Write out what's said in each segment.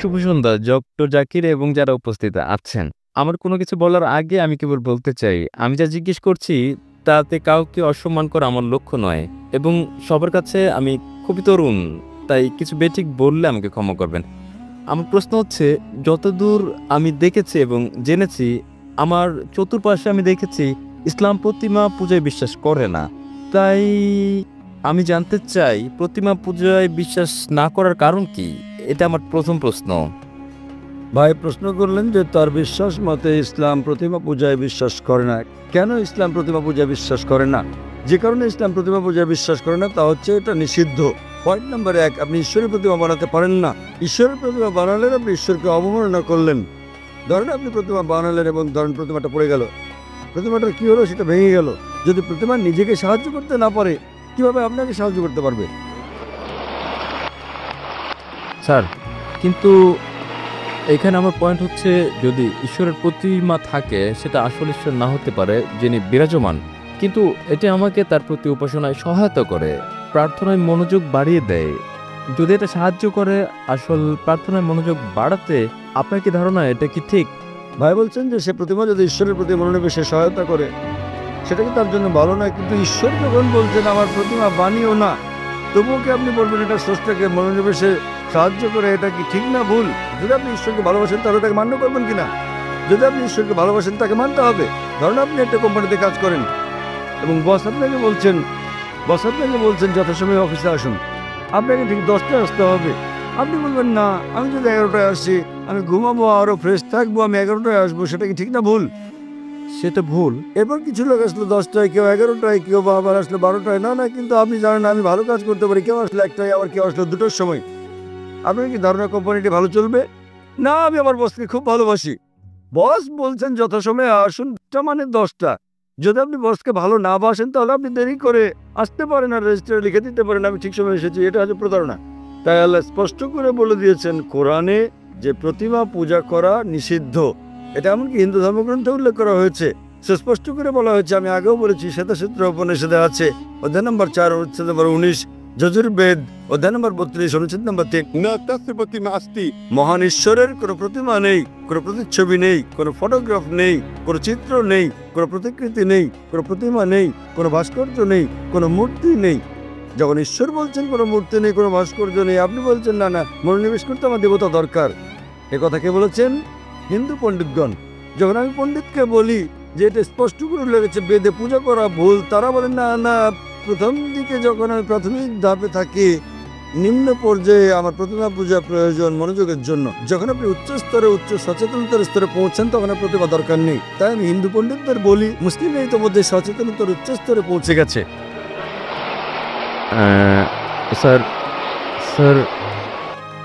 শুভ সন্ধ্যা doctor Zakir এবং যারা উপস্থিত আছেন। আমার কোনো কিছু বলার আগে আমি কেবল বলতে চাই, আমি যা জিজ্ঞেস করছি তাতে কাউকে অসম্মান করা আমার লক্ষ্য নয় এবং সবার কাছে আমি খুবই তরুণ। তাই কিছু বেঠিক বললে আমাকে ক্ষমা করবেন। আমার প্রশ্ন হচ্ছে, যতদূর আমি দেখেছি এবং জেনেছি, আমার চতুর্পাশে আমি দেখেছি ইসলাম প্রতিমা পূজায় বিশ্বাস করে না। তাই আমি জানতে চাই প্রতিমা পূজায় বিশ্বাস না করার কারণ কি? এটা আমার প্রথম প্রশ্ন। ভাই প্রশ্ন করলেন যে তার বিশ্বাস মতে ইসলাম প্রতিমা পূজায় বিশ্বাস করে না। কেন ইসলাম প্রতিমা পূজায় বিশ্বাস করে না? যে কারণে ইসলাম প্রতিমা পূজায় বিশ্বাস করে না তা হচ্ছে এটা নিষিদ্ধ। পয়েন্ট নাম্বার 1, আপনি ঈশ্বরের প্রতিমা বানাতে পারেন না। ঈশ্বরের প্রতিমা বানালেন আপনি ঈশ্বরকে অবমাননা করলেন। ধরেন আপনি প্রতিমা বানালেন এবং ধরেন প্রতিমাটা পড়ে গেল, প্রতিমাটার কি হলো? সেটা ভেঙে গেল। যদি প্রতিমা নিজেকে সাহায্য করতে না পারে, কিভাবে আপনাকে সাহায্য করতে পারবে? স্যার, কিন্তু এখানে আমার পয়েন্ট হচ্ছে, যদি ঈশ্বরের প্রতিমা থাকে সেটা আসল ঈশ্বর না হতে পারে যিনি বিরাজমান, কিন্তু এটা আমাকে তার প্রতি উপাসনায় সহায়তা করে, প্রার্থনায় মনোযোগ বাড়িয়ে দেয়। যদি এটা সাহায্য করে আসল প্রার্থনায় মনোযোগ বাড়াতে, আপনার কি ধারণা এটা কি ঠিক? ভাই বলছেন যে সে প্রতিমা যদি ঈশ্বরের প্রতি মনোনিবেশে সহায়তা করে সেটা কি তার জন্য ভালো নয়? কিন্তু ঈশ্বর যখন বলছেন আমার প্রতিমা বানিও না, তবুও কি আপনি বলবেন এটা স্রষ্টাকে মনোনিবেশে সাহায্য করে? এটা কি ঠিক না ভুল? যদি আপনি ঈশ্বরকে ভালোবাসেন তাহলে তাকে মান্য করবেন কিনা? যদি আপনি ঈশ্বরকে ভালোবাসেন তাকে মানতে হবে। ধরুন আপনি একটা কোম্পানিতে কাজ করেন এবং বস আপনাকে বলছেন যথাসময়ে অফিসে আসুন, আপনাকে ঠিক 10টায় আসতে হবে। আপনি বলবেন না, আমি যদি 11টায় আসি, আমি ঘুমাবো, আরও ফ্রেশ থাকবো, আমি 11টায় আসবো। সেটা কি ঠিক না ভুল? সেটা ভুল। এরপর কিছু লোক আসলো 10টায়, কেউ 11টায়, কেউ আবার আসলো 12টায়। না না, কিন্তু আপনি জানেন আমি ভালো কাজ করতে পারি। কেউ আসলো 1টায়, আবার কেউ আসলো 2টোর সময়। আপনার কি ধারণা কোম্পানিটি ভালো চলবে? না, আমি আমার বসকে খুব ভালোবাসি। বস বলছেন যথাসময়ে আসুন, টা মানে 10টা। যদি আপনি বসকে ভালো না বাসেন তাহলে আপনি দেরি করে আসতে পারেন আর রেজিস্টারে লিখে দিতে পারেন আমি ঠিক সময় এসেছি। এটা হচ্ছে প্রতারণা। তাই আল্লাহ স্পষ্ট করে বলে দিয়েছেন কোরআনে যে প্রতিমা পূজা করা নিষিদ্ধ। এটা এমনকি হিন্দু ধর্মগ্রন্থে উল্লেখ করা হয়েছে। সুস্পষ্ট করে বলা হয়েছে, আমি আগেও বলেছি, শ্বেতাসূত্র উপনিষদে আছে, অধ্যায় নম্বর 4 অনুচ্ছেদ নম্বর 19, যজুর্বেদ অধ্যায় নম্বর 32 অনুচ্ছেদ নম্বর 3, মহান ঈশ্বরের কোনো প্রতিমা নেই, কোনো প্রতিচ্ছবি নেই, কোনো ফটোগ্রাফ নেই, কোনো চিত্র নেই, কোনো প্রতিকৃতি নেই, কোনো প্রতিমা নেই, কোনো ভাস্কর্য নেই, কোনো মূর্তি নেই। যখন ঈশ্বর বলছেন কোনো মূর্তি নেই, কোনো ভাস্কর্য নেই, আপনি বলছেন না না, মনোনিবেশ করতে আমার দেবতা দরকার। এ কথা কে বলেছেন? হিন্দু পণ্ডিতগণ। যখন আমি পণ্ডিতকে বলি যে এটা স্পষ্ট করে উল্লেখ আছে বেদে পূজা করা ভুল, তারা বলেন না না, প্রথম দিকে যখন আমি প্রাথমিক ধাপে থাকি, নিম্ন পর্যায়ে আমার প্রতিমা পূজা প্রয়োজন মনোযোগের জন্য। যখন আপনি উচ্চ স্তরে, উচ্চ সচেতনতার স্তরে পৌঁছান তখন আর প্রতিমা দরকার নেই। তাই আমি হিন্দু পণ্ডিতদের বলি, মুসলিম ইতোমধ্যে সচেতনতার উচ্চ স্তরে পৌঁছে গেছে। স্যার স্যার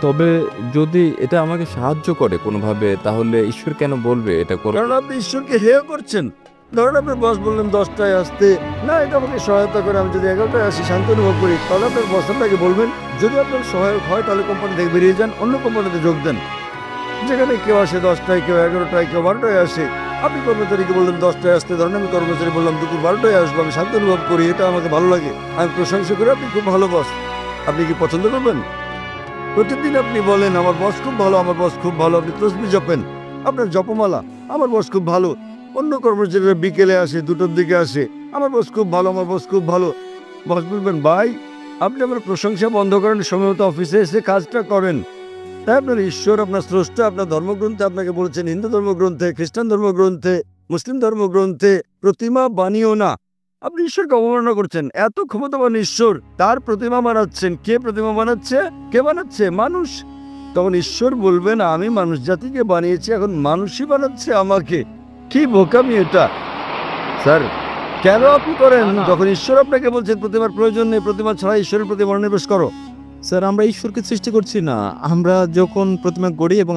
তবে যদি এটা আমাকে সাহায্য করে কোনোভাবে, তাহলে ঈশ্বর কেন বলবে এটা করো? কারণ আপনি ঈশ্বরকে হেয় করছেন। ধরেন আপনার বস বললেন 10টায় আসতে, না এটা আমাকে সহায়তা করে, আমি যদি 11টায় আসি শান্তি অনুভব করি, তাহলে আপনার বস আপনাকে বলবেন। যদি আপনার সহায়ক হয় তাহলে কোম্পানি থেকে বেরিয়ে যান, অন্য কোম্পানিতে যোগ দেন, যেখানে কেউ আসে 10টায়, কেউ 11টায়, কেউ 12টায় আসে। আপনি কর্মচারীকে বললেন 10টায় আসতে, ধরেন আমি কর্মচারী বললাম দুপুর 12টায় আসবো, আমি শান্তি অনুভব করি, এটা আমাকে ভালো লাগে, আমি প্রশংসা করি, আপনি খুব ভালো বস। আপনি কি পছন্দ করবেন? প্রতিদিন আপনি বলেন আমার বস খুব ভালো, আমার বস খুব ভালো, আপনি তসবি জপেন, আপনার জপমালা, আমার বস খুব ভালো। অন্য কর্মচারীরা বিকেলে আসে, 2টোর দিকে আসে, আমার বস খুব ভালো, আমার বস খুব ভালো। বস বলবেন ভাই আপনি আমার প্রশংসা বন্ধ করেন, সময় মতো অফিসে এসে কাজটা করেন। তাই আপনার ঈশ্বর, আপনার স্রষ্টা, আপনার ধর্মগ্রন্থে আপনাকে বলেছেন, হিন্দু ধর্মগ্রন্থে, খ্রিস্টান ধর্মগ্রন্থে, মুসলিম ধর্মগ্রন্থে, প্রতিমা বানিও না। আপনি ঈশ্বরকে অবমাননা করছেন। এত ক্ষমতাবান ঈশ্বর, তার প্রতিমা বানাচ্ছেন। কে প্রতিমা বানাচ্ছে? কে বানাচ্ছে? মানুষ। তখন ঈশ্বর বলবেন আমি মানুষ জাতিকে বানিয়েছি, এখন মানুষই বানাচ্ছে আমাকে। কি বোকামি এটা! স্যার কেন আপনি করেন? যখন ঈশ্বর আপনাকে বলছেন প্রতিমার প্রয়োজন নেই, প্রতিমা ছাড়া ঈশ্বরের প্রতি মনোনিবেশ করো। স্যার, আমরা ঈশ্বরকে সৃষ্টি করছি না। আমরা যখন প্রতিমা গড়ি এবং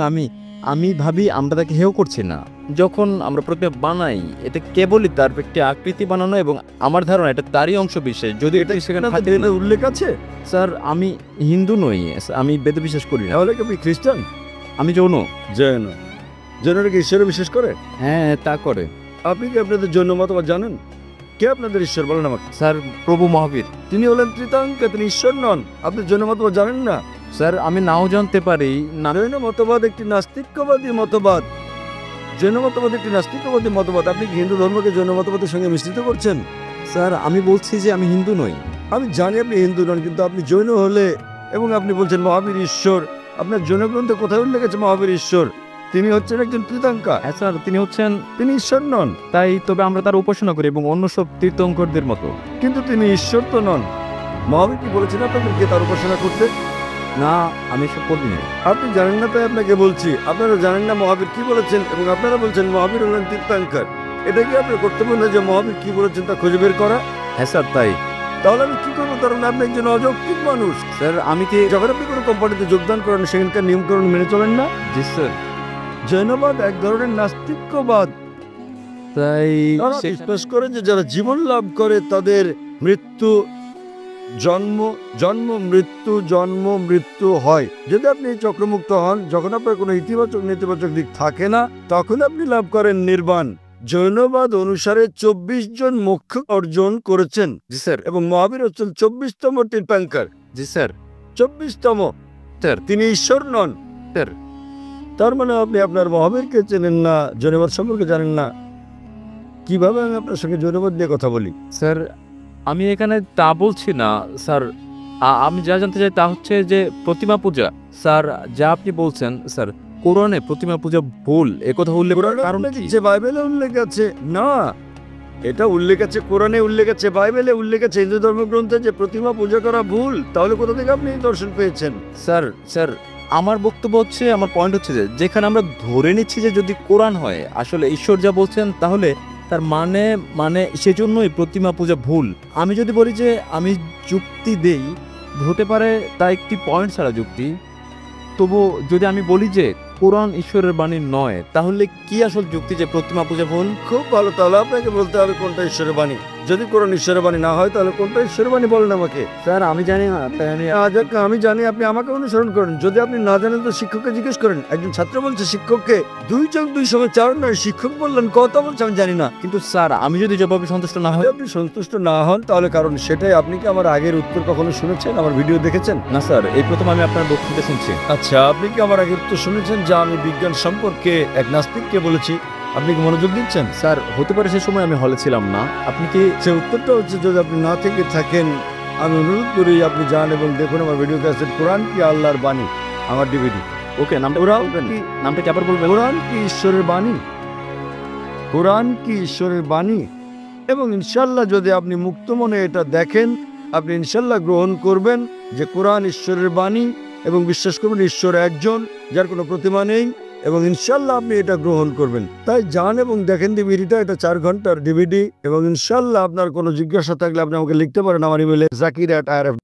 আমি ভাবি আমরা তাকে হেয় করছি না। যখন আমরা প্রতিমা বানাই, এটা কেবলই তার একটি আকৃতি বানানো এবং আমার ধারণা এটা তারই অংশ বিশেষ। যদি এটা সেখানে উল্লেখ আছে। স্যার, আমি হিন্দু নই, আমি বেদে বিশ্বাস করি না। তাহলে কি আপনি খ্রিস্টান? আমি জৈন। জৈনরা কি ঈশ্বরে বিশ্বাস করে? হ্যাঁ, তা করে। আপনি কি আপনাদের জৈন মতবাদ জানেন? কে আপনাদের ঈশ্বর বলেন আমাকে? স্যার, প্রভু মহাবীর। তিনি হলেন ত্রিতাঙ্কা, তিনি ঈশ্বর নন। আপনি জৈন মতবাদ জানেন না? স্যার আমি নাও জানতে পারি না। জৈন মতবাদ একটি নাস্তিক্যবাদী মতবাদ। জৈন মতবাদ একটি নাস্তিক্যবাদী মতবাদ। আপনি কি হিন্দু ধর্মকে জৈন মতবাদের সঙ্গে মিশ্রিত করছেন? স্যার আমি বলছি যে আমি হিন্দু নই। আমি জানি আপনি হিন্দু নন, কিন্তু আপনি জৈন হলে এবং আপনি বলছেন মহাবীর ঈশ্বর, আপনার জৈন গ্রন্থে কোথায় উল্লেখ আছে মহাবীর ঈশ্বর? তিনি হচ্ছেন একজন তীর্থঙ্কর, হ্যাঁ স্যার, তিনি হচ্ছেন তিনি ঈশ্বর নন। তাই, তবে আমরা তার উপাসনা করি এবং অন্য সব তীর্থঙ্করদের মতো। কিন্তু তিনি ঈশ্বর তো নন। মহাবীর কি বলেছেন আপনাদেরকে তার উপাসনা করতে? না, আমি এসব করি না। আপনি জানেন না তাই আপনাকে বলছি। আপনারা জানেন না মহাবীর কি বলেছেন এবং আপনারা বলছেন মহাবীর হলেন তীর্থঙ্কর। এটা কি আপনার কর্তব্য না যে মহাবীর কি বলেছেন তা খুঁজে বের করা? হ্যাঁ স্যার, তাই। তাহলে আমি কি করবো? কারণ আপনি একজন অযৌক্তিক মানুষ। স্যার আমি কি যখন আপনি কোনো কোম্পানিতে যোগদান করেন সেখানকার নিয়মকানুন মেনে চলেন না। জি স্যার। জৈনবাদ এক ধরনের নাস্তিক্যবাদ। তাই তারা বিশ্বাস করে যে যারা জীবন লাভ করে তাদের মৃত্যু জন্ম জন্ম মৃত্যু জন্ম মৃত্যু হয়। যদি আপনি চক্রমুক্ত হন, যখন আপনার কোনো ইতিবাচক নেতিবাচক দিক থাকে না, তখন আপনি লাভ করেন নির্বাণ। জৈনবাদ অনুসারে 24 জন মোক্ষ অর্জন করেছেন জি স্যার। এবং মহাবীর হচ্ছেন 24তম তীর্থঙ্কর। জি স্যার। 24তম। স্যার। তিনি ঈশ্বর নন। স্যার। তার মানে আপনি আপনার মহাবীরকে চেনেন না, জৈনবাদ সম্পর্কে জানেন না। কিভাবে আমি আপনার সঙ্গে জৈনবাদ নিয়ে কথা বলি? স্যার আমি এখানে তা বলছি না স্যার। আমি যা জানতে চাই তা হচ্ছে যে প্রতিমা পূজা। স্যার যা আপনি বলছেন স্যার, কোরআনে প্রতিমা পূজা ভুল একথা উল্লেখ করার কারণ উল্লেখ কি? আছে, বাইবেলে উল্লেখ আছে। না, এটা উল্লেখ আছে, কোরআনে উল্লেখ আছে, বাইবেলে উল্লেখ আছে, হিন্দু ধর্মগ্রন্থে যে প্রতিমা পূজা করা ভুল। তাহলে কোথা থেকে আপনি এই দর্শন পেয়েছেন? স্যার স্যার আমার বক্তব্য হচ্ছে, আমার পয়েন্ট হচ্ছে যে যেখানে আমরা ধরে নিচ্ছি যে যদি কোরআন হয় আসলে ঈশ্বর যা বলছেন, তাহলে তার মানে মানে সেজন্যই প্রতিমা পূজা ভুল। আমি যদি বলি যে আমি যুক্তি দেই, হতে পারে তা একটি পয়েন্ট ছাড়া যুক্তি। তবু যদি আমি বলি যে কোরআন ঈশ্বরের বাণী নয়, তাহলে কি আসল যুক্তি যে প্রতিমা পূজা ভুল? খুব ভালো, তাহলে আপনাকে বলতে হবে কোনটা ঈশ্বরের বাণী। যদি কোরআন ঈশ্বরের বাণী না হয় তাহলে কোনটা ঈশ্বরের বাণী বলেন আমাকে। স্যার আমি জানি না, তাই আমি আমি জানি, আপনি আমাকে অনুসরণ করেন। যদি আপনি না জানেন তো শিক্ষককে জিজ্ঞেস করেন। একজন ছাত্র বলছে শিক্ষককে 2 যোগ 2 সমান 4 নয়, শিক্ষক বললেন কত বলছে আমি জানি না। কিন্তু স্যার আমি যদি জবাবে সন্তুষ্ট না হই? যদি আপনি সন্তুষ্ট না হন তাহলে কারণ সেটাই। আপনি কি আমার আগের উত্তর কখনো শুনেছেন, আমার ভিডিও দেখেছেন? না স্যার, এই প্রথম আমি আপনার বক্তৃতা শুনছি। আচ্ছা, আপনি কি আমার আগের উত্তর শুনেছেন যা আমি বিজ্ঞান সম্পর্কে এক নাস্তিককে বলেছি? আপনি কি মনোযোগ দিচ্ছেন? স্যার হতে পারে সে সময় আমি হলে ছিলাম না। আপনি কি সে উত্তরটা হচ্ছে, যদি আপনি না থেকে থাকেন আমি অনুরোধ করি আপনি যান এবং দেখুন আমার ভিডিও ক্যাসেট কোরআন কি আল্লাহর বাণী, আমার ডিভিডি। ওকে নামটা কোরআন বলবেন? কি নামটা কি আবার বলবেন? কোরআন কি ঈশ্বরের বাণী? কোরআন কি ঈশ্বরের বাণী? এবং ইনশাল্লাহ যদি আপনি মুক্ত মনে এটা দেখেন, আপনি ইনশাল্লাহ গ্রহণ করবেন যে কোরআন ঈশ্বরের বাণী এবং বিশ্বাস করবেন ঈশ্বর একজন, যার কোনো প্রতিমা নেই, এবং ইনশাল্লাহ আপনি এটা গ্রহণ করবেন। তাই যান এবং দেখেন ডিভিডিটা, এটা 4 ঘন্টার ডিভিডি। এবং ইনশাল্লাহ আপনার কোনো জিজ্ঞাসা থাকলে আপনি আমাকে লিখতে পারেন আমার ইমেলে zakir@irf